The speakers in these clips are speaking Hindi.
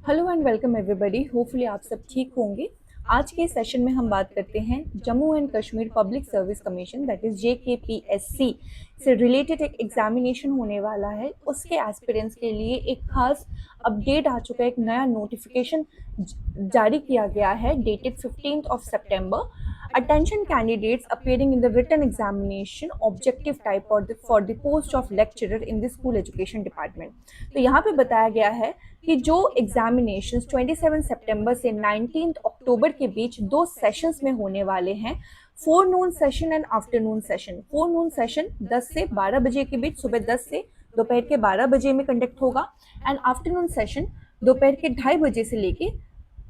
Hello and welcome everybody. Hopefully आप सब ठीक होंगे। आज के सेशन में हम बात करते हैं Jammu and Kashmir public service commission that is JKPSC से रिलेटेड एक एग्जामिनेशन होने वाला है। उसके एस्पिरेंट्स के लिए एक खास अपडेट आ चुका है, एक नया नोटिफिकेशन जारी किया गया है dated 15th September। Attention candidates appearing in the written examination objective type for the post of lecturer in the school education department। तो यहाँ पे बताया गया है कि जो एग्जामिनेशंस 27 सितंबर से 19 अक्टूबर के बीच दो सेशंस में होने वाले हैं, फोरनून session and afternoon session. फोरनून session 10 से 12 बजे के बीच, सुबह 10 से दोपहर के 12 बजे में कंडक्ट होगा, एंड आफ्टरनून सेशन दोपहर के 2:30 बजे से लेके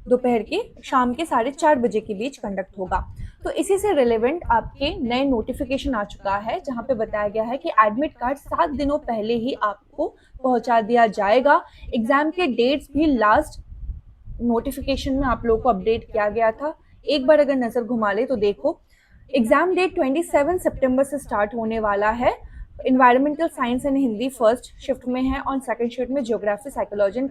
दोपहर के शाम के 4:30 बजे के बीच कंडक्ट होगा। तो इसी से रिलेवेंट आपके नए नोटिफिकेशन आ चुका है, जहां पे बताया गया है कि एडमिट कार्ड 7 दिनों पहले ही आपको पहुंचा दिया जाएगा। एग्जाम के डेट्स भी लास्ट नोटिफिकेशन में आप लोगों को अपडेट किया गया था। एक बार अगर नजर घुमा ले तो देखो, एग्जाम डेट 27 सितंबर से स्टार्ट होने वाला है। Environmental science and Hindi first shift में है और सेकंड शिफ्ट में ज्योग्राफी, साइकोलॉजी एंड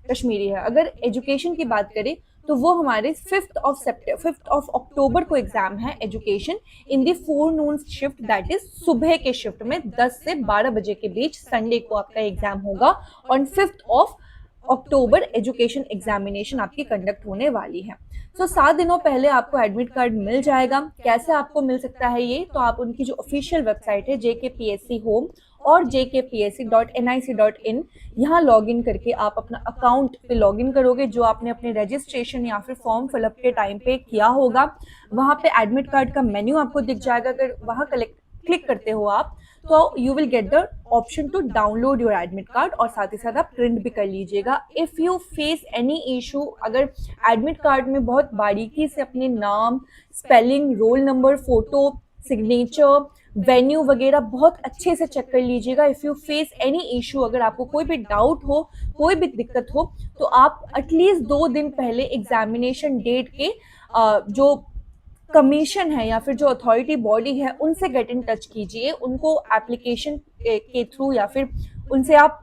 कश्मीरी है। अगर एजुकेशन की बात करें तो वो हमारे 5 अक्टूबर को एग्जाम है education in the फोरनून shift that is सुबह के शिफ्ट में 10 से 12 बजे के बीच संडे को आपका एग्जाम होगा। ऑन 5 अक्टूबर एजुकेशन एग्जामिनेशन आपकी कंडक्ट होने वाली है। 7 दिनों पहले आपको एडमिट कार्ड मिल जाएगा। कैसे आपको मिल सकता है ये, तो आप उनकी जो ऑफिशियल वेबसाइट है JKPSC होम और jkpsc.nic.in, यहाँ लॉग इन करके आप अपना अकाउंट पे लॉग इन करोगे, जो आपने अपने रजिस्ट्रेशन या फिर फॉर्म फिलअप के टाइम पे किया होगा। वहाँ पे एडमिट कार्ड का मेन्यू आपको दिख जाएगा। अगर वहाँ क्लिक करते हो आप, तो you will get the option to download your admit card, और साथ ही साथ आप प्रिंट भी कर लीजिएगा। If you face any issue, अगर एडमिट कार्ड में बहुत बारीकी से अपने नाम, spelling, roll number, photo, signature, venue वगैरह बहुत अच्छे से चेक कर लीजिएगा। If you face any issue, अगर आपको कोई भी डाउट हो, कोई भी दिक्कत हो, तो आप एटलीस्ट 2 दिन पहले एग्जामिनेशन डेट के जो कमीशन है या फिर जो अथॉरिटी बॉडी है उनसे गेट इन टच कीजिए। उनको एप्लीकेशन के थ्रू या फिर उनसे आप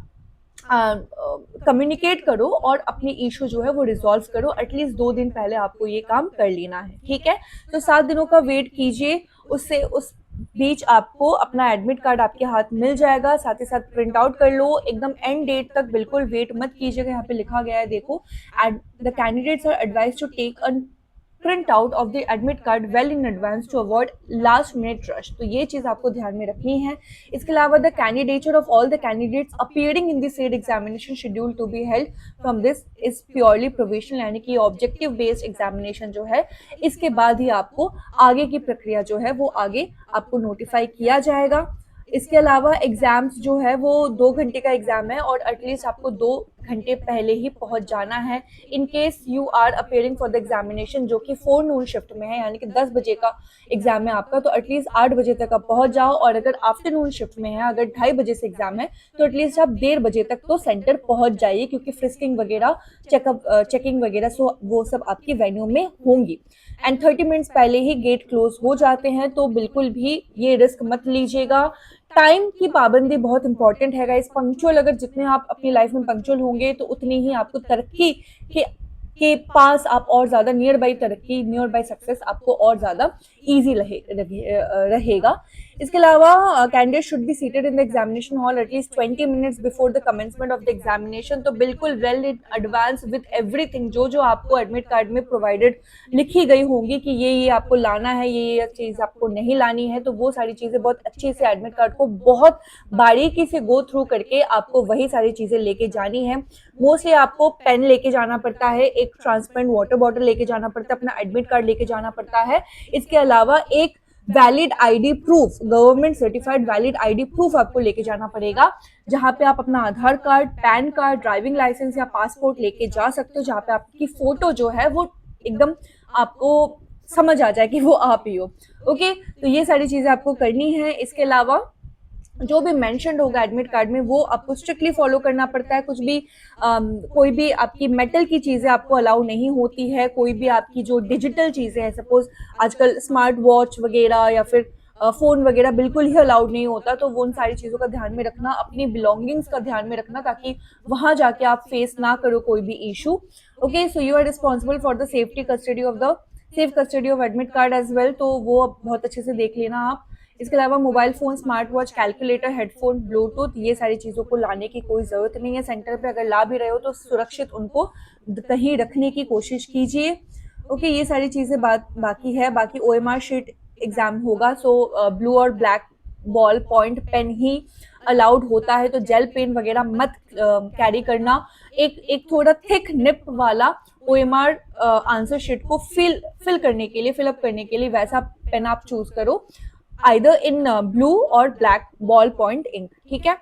कम्युनिकेट करो और अपनी इशू जो है वो रिजॉल्व करो। एटलीस्ट 2 दिन पहले आपको ये काम कर लेना है, ठीक है। तो 7 दिनों का वेट कीजिए, उससे उस बीच आपको अपना एडमिट कार्ड आपके हाथ मिल जाएगा। साथ ही साथ प्रिंट आउट कर लो, एकदम एंड डेट तक बिल्कुल वेट मत कीजिएगा। यहाँ पे लिखा गया है, देखो, the candidates are advise to take a print out of the admit card well in advance to avoid last minute rush. तो ये चीज आपको ध्यान में रखनी है। इसके अलावा the candidature of all the candidates appearing in the said examination schedule to be held from this is purely provisional, यानी कि ऑब्जेक्टिव बेस्ड एग्जामिनेशन जो है, इसके बाद ही आपको आगे की प्रक्रिया जो है वो आगे आपको नोटिफाई किया जाएगा। इसके अलावा एग्जाम्स जो है वो 2 घंटे का एग्जाम है और एटलीस्ट आपको 2 घंटे पहले ही पहुंच जाना है। In case you are appearing for the examination जो कि फोरनून शिफ्ट में है, यानी कि 10 बजे का एग्जाम है आपका, तो एटलीस्ट 8 बजे तक आप पहुंच जाओ। और अगर आफ्टरनून शिफ्ट में है, अगर 2:30 बजे से एग्जाम है, तो एटलीस्ट आप 1:30 बजे तक तो सेंटर पहुंच जाइए, क्योंकि फ्रिस्किंग वगैरह, चेकिंग वगैरह वो सब आपकी वेन्यू में होंगी। एंड 30 मिनट्स पहले ही गेट क्लोज हो जाते हैं, तो बिल्कुल भी ये रिस्क मत लीजिएगा। टाइम की पाबंदी बहुत इंपॉर्टेंट है गाइस। पंक्चुअल, अगर जितने आप अपनी लाइफ में पंक्चुअल होंगे तो उतनी ही आपको तरक्की के पास आप और ज्यादा नियर बाय सक्सेस आपको और ज्यादा इजी रहेगा। इसके अलावा candidate should be seated in the examination hall at least 20 minutes before the commencement of the examination. तो बिल्कुल well in advance with everything, जो आपको एडमिट कार्ड में प्रोवाइडेड लिखी गई होंगी कि ये आपको लाना है, ये चीज आपको नहीं लानी है, तो वो सारी चीजें बहुत अच्छे से एडमिट कार्ड को बहुत बारीकी से गो थ्रू करके आपको वही सारी चीजें लेके जानी है। मोस्टली आपको पेन लेके जाना पड़ता है, एक ट्रांसपेरेंट वाटर बॉटल लेके जाना पड़ता है, अपना एडमिट कार्ड लेके जाना पड़ता है। इसके अलावा एक valid ID proof, government certified valid ID proof आपको लेके जाना पड़ेगा, जहां पे आप अपना Aadhaar card, PAN card, driving licence या पासपोर्ट लेके जा सकते हो, जहां पे आपकी फोटो जो है वो एकदम आपको समझ आ जाए कि वो आप ही हो। ओके, तो ये सारी चीजें आपको करनी है। इसके अलावा जो भी मेंशन होगा एडमिट कार्ड में वो आपको स्ट्रिक्टली फॉलो करना पड़ता है। कुछ भी कोई भी आपकी मेटल की चीजें आपको अलाउ नहीं होती है। कोई भी आपकी जो डिजिटल चीजें हैं, सपोज आजकल स्मार्ट वॉच वगैरह या फिर फ़ोन वगैरह बिल्कुल ही अलाउड नहीं होता, तो वो उन सारी चीज़ों का ध्यान में रखना, अपनी बिलोंगिंग्स का ध्यान में रखना, ताकि वहाँ जाके आप फेस ना करो कोई भी issue. Okay, so you are responsible for the safe custody of admit card as well, तो वो बहुत अच्छे से देख लेना आप। इसके अलावा mobile phone, smart watch, calculator, headphone, Bluetooth, ये सारी चीज़ों को लाने की कोई ज़रूरत नहीं है सेंटर पे। अगर ला भी रहे हो तो सुरक्षित उनको कहीं रखने की कोशिश कीजिए। ओके, ये सारी चीज़ें बाकी है। बाकी ओएमआर शीट एग्ज़ाम होगा, सो ब्लू और ब्लैक बॉल पॉइंट पेन ही अलाउड होता है, तो जेल पेन वगैरह मत कैरी करना। एक थोड़ा थिक निप वाला ओएमआर आंसर शीट को फिल अप करने के लिए वैसा पेन आप चूज करो, आइदर इन ब्लू और ब्लैक बॉल पॉइंट इंक, ठीक है।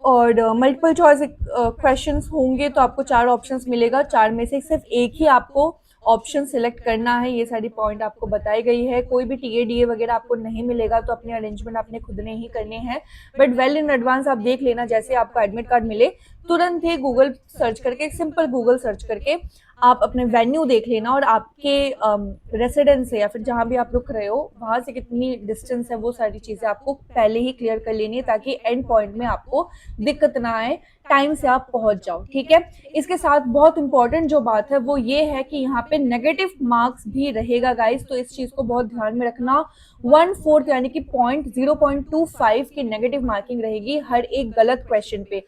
और मल्टीपल चॉइस क्वेश्चंस होंगे, तो आपको 4 ऑप्शंस मिलेगा, 4 में से सिर्फ एक ही आपको ऑप्शन सिलेक्ट करना है। ये सारी पॉइंट आपको बताई गई है। कोई भी टीए डीए वगैरह आपको नहीं मिलेगा, तो अपने अरेंजमेंट आपने खुद ने ही करने हैं, बट वेल इन एडवांस आप देख लेना, जैसे आपको एडमिट कार्ड मिले तुरंत ही गूगल सर्च करके, सिंपल गूगल सर्च करके आप अपने वेन्यू देख लेना, और आपके रेसिडेंस से या फिर जहाँ भी आप रुक रहे हो वहाँ से कितनी डिस्टेंस है, वो सारी चीज़ें आपको पहले ही क्लियर कर लेनी है, ताकि एंड पॉइंट में आपको दिक्कत ना आए, टाइम से आप पहुंच जाओ, ठीक है। इसके साथ बहुत इंपॉर्टेंट जो बात है वो ये है कि यहाँ पे नेगेटिव मार्क्स भी रहेगा गाइस, तो इस चीज को बहुत ध्यान में रखना। 1/4 यानी कि पॉइंट 0.25 की नेगेटिव मार्किंग रहेगी हर एक गलत क्वेश्चन पे।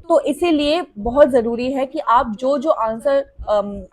तो इसीलिए बहुत जरूरी है कि आप जो जो आंसर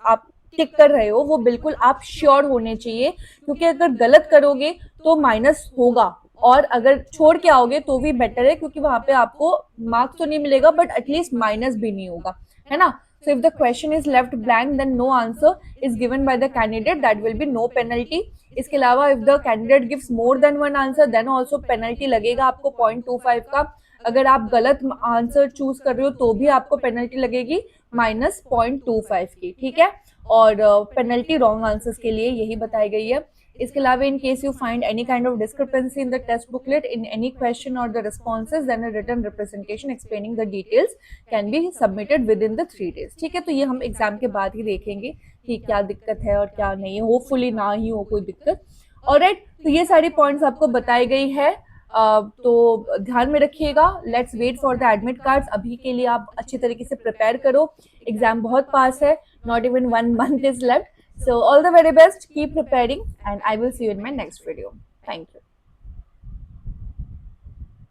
आप टिक कर रहे हो वो बिल्कुल आप श्योर होने चाहिए, क्योंकि अगर गलत करोगे तो माइनस होगा, और अगर छोड़ के आओगे तो भी बेटर है, क्योंकि वहां पे आपको मार्क्स तो नहीं मिलेगा बट एटलीस्ट माइनस भी नहीं होगा, है ना। So if the question is left blank then no answer is given by the candidate, that will be no penalty. इसके अलावा if the candidate gives more than one answer then also penalty लगेगा आपको 0.25 का। अगर आप गलत आंसर चूज कर रहे हो तो भी आपको पेनल्टी लगेगी -0.25 की, ठीक है। और पेनल्टी रॉन्ग आंसर्स के लिए यही बताई गई है। इसके अलावा in case you find any kind of discrepancy in the test booklet in any question or the responses, then a written representation explaining the details can be submitted within the 3 days, ठीक है। तो ये हम एग्जाम के बाद ही देखेंगे कि क्या दिक्कत है और क्या नहीं है, होपफुली ना ही हो कोई दिक्कत। ऑलराइट, तो ये सारी पॉइंट्स आपको बताई गई है, तो ध्यान में रखिएगा। Let's wait for the admit cards. अभी के लिए आप अच्छी तरीके से प्रिपेयर करो, एग्जाम बहुत पास है, not even 1 month is left. So all the very best, keep preparing, and I will see you in my next video. Thank you.